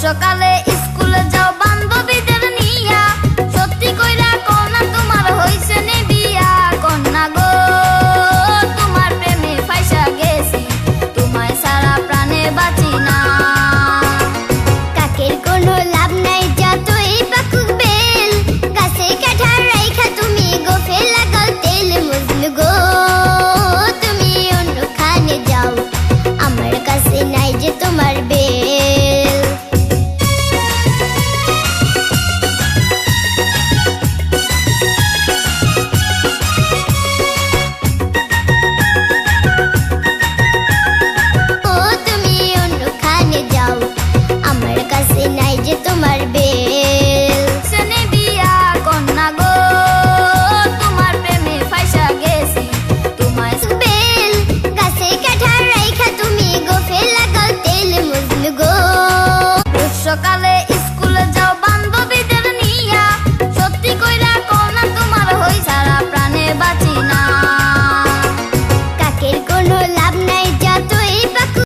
সকালে স্কুলে যাও বান্ধবীদের নিয়া, সত্যি কইরা কন্যা তোমার হইছে নে বিয়া। কন্যা গো তোমার প্রেমে ফাইসা গেছি, তোমায় সারা প্রাণে বাঁচি না। কাকের কোনো লাভ নাই যতই পাকুক বেল, গাছে কাঠার রাইখা তুমি গোফে লাগাও তেল। মজনু গো তুমি অন্যখানে যাও, আমার কাছে নাই যে তোমার বেল। ও তুমি অন্যখানে যাও, আমার কাছে নাই যে তোমার বেল। সেনে বিয়া কন্যা গো তোমার প্রেমে ফাইসা গেছি, তোমায় বেল গাছে কাঠার রাইখা তুমি গোফে লাগাও তেল। মজনু গো সকালে